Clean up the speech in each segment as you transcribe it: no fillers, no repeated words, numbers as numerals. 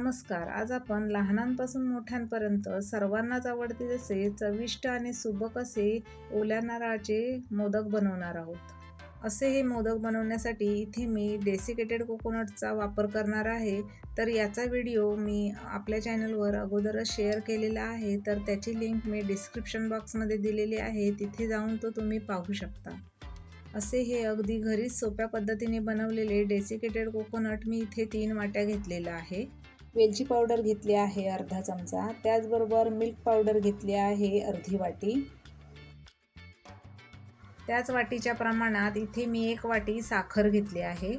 नमस्कार. आज आपण लहानांपासून मोठ्यांपर्यंत सर्वांनाच आवडतील असे चविष्ट आणि सुबक असे ओल्या नारळाचे मोदक बनवणार आहोत. असे हे मोदक बनवण्यासाठी इथे मी डेसिकेटेड कोकोनटचा वापर करणार आहे. तर याचा व्हिडिओ मी आपल्या चॅनलवर अगोदरच शेअर केलेला आहे, तर त्याची लिंक मी डिस्क्रिप्शन बॉक्समध्ये दिलेली आहे, तिथे जाऊन तो तुम्ही पाहू शकता. असे हे अगदी घरीच सोप्या पद्धतीने बनवलेले डेसिकेटेड कोकोनट मी इथे 3 वाट्या घेतलेला आहे. वेलची पावडर घेतली आहे अर्धा चमचा, त्याचबरोबर मिल्क पावडर घेतली आहे अर्धी वाटी. त्याच वाटीच्या प्रमाणात इथे मी 1 वाटी साखर घेतली आहे.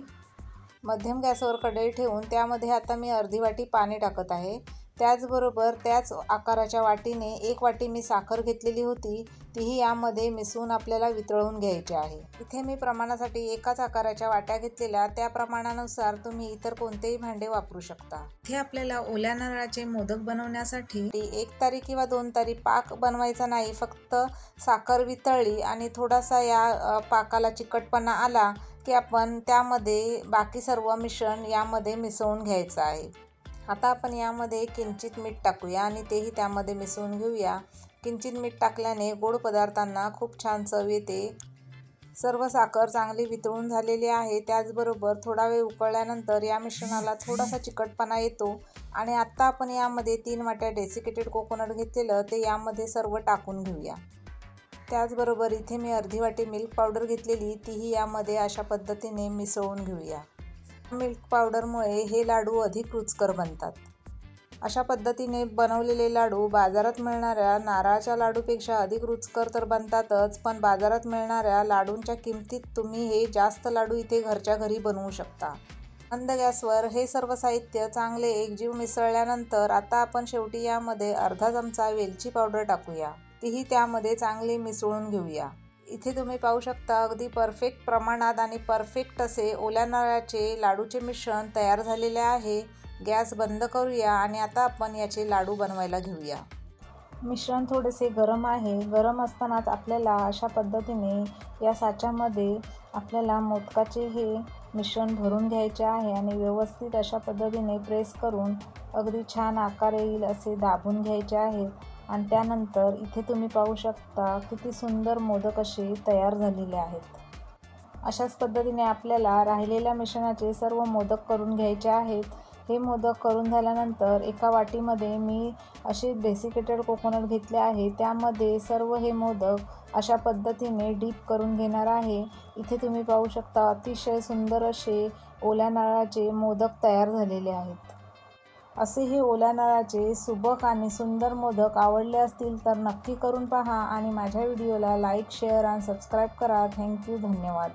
मध्यम गॅसवर कढई ठेवून त्यामध्ये आता मी अर्धी वाटी पाणी टाकत आहे. त्याचबरोबर त्याच आकाराच्या वाटीने 1 वाटी मी साखर घेतलेली होती, तीही यामध्ये मिसळून आपल्याला वितळवून घ्यायची आहे. इथे मी प्रमाणासाठी एकाच आकाराच्या वाट्या घेतलेल्या, त्या प्रमाणानुसार तुम्ही इतर कोणतेही भांडे वापरू शकता. इथे आपल्याला ओल्या नारळाचे मोदक बनवण्यासाठी 1 तारी किंवा 2 तारी पाक बनवायचा नाही, फक्त साखर वितळली आणि थोडासा या पाकाला चिकटपणा आला की आपण त्यामध्ये बाकी सर्व मिश्रण यामध्ये मिसळून घ्यायचं आहे. आता आपण यामध्ये किंचित मीठ टाकूया आणि तेही त्यामध्ये मिसळून घेऊया. किंचित मीठ टाकल्याने गोड पदार्थांना खूप छान चव येते. सर्व साखर चांगली वितळून झालेली आहे. त्याचबरोबर थोडा वेळ उकळल्यानंतर या मिश्रणाला थोडासा चिकटपणा येतो आणि आत्ता आपण यामध्ये 3 वाट्या डेसिकेटेड कोकोनट घेतलेलं ते यामध्ये सर्व टाकून घेऊया. त्याचबरोबर इथे मी अर्धी वाटी मिल्क पावडर घेतलेली, तीही यामध्ये अशा पद्धतीने मिसळून घेऊया. मिल्क पावडरमुळे हे लाडू अधिक रुचकर बनतात. अशा पद्धतीने बनवलेले लाडू बाजारात मिळणाऱ्या नारळाच्या लाडूपेक्षा अधिक रुचकर तर बनतातच, पण बाजारात मिळणाऱ्या लाडूंच्या किमतीत तुम्ही हे जास्त लाडू इथे घरच्या घरी बनवू शकता. मंद गॅसवर हे सर्व साहित्य चांगले एकजीव मिसळल्यानंतर आता आपण शेवटी यामध्ये अर्धा चमचा वेलची पावडर टाकूया. तीही त्यामध्ये चांगली मिसळून घेऊया. इथे तुम्ही पाहू शकता अगदी परफेक्ट प्रमाणात आणि परफेक्ट असे ओल्या नारळाचे लाडूचे मिश्रण तयार झालेले आहे. गॅस बंद करूया आणि आता आपण याचे लाडू बनवायला घेऊया. मिश्रण थोडेसे गरम आहे. गरम असतानाच आपल्याला अशा पद्धतीने या साच्यामध्ये आपल्याला मोदकाचे हे मिश्रण भरून घ्यायचे आहे आणि व्यवस्थित अशा पद्धतीने प्रेस करून अगदी छान आकार येईल असे दाबून घ्यायचे आहेत. आणि त्यानंतर इथे तुम्ही पाहू शकता किती सुंदर मोदक असे तयार झालेले आहेत. अशाच पद्धतीने आपल्याला राहिलेल्या मिश्रणाचे सर्व मोदक करून घ्यायचे आहेत. हे मोदक करून झाल्यानंतर एका वाटीमध्ये मी असे डेसिकेटेड कोकोनट घेतले आहे, त्यामध्ये सर्व हे मोदक अशा पद्धतीने डीप करून घेणार आहे. इथे तुम्ही पाहू शकता अतिशय सुंदर असे ओल्या नारळाचे मोदक तयार झालेले आहेत. असे हे ओल्या नारळाचे सुबक आणि सुंदर मोदक आवडले असतील तर नक्की करून पहा आणि माझ्या व्हिडिओला लाईक, शेअर आणि सबस्क्राईब करा. थँक्यू. धन्यवाद.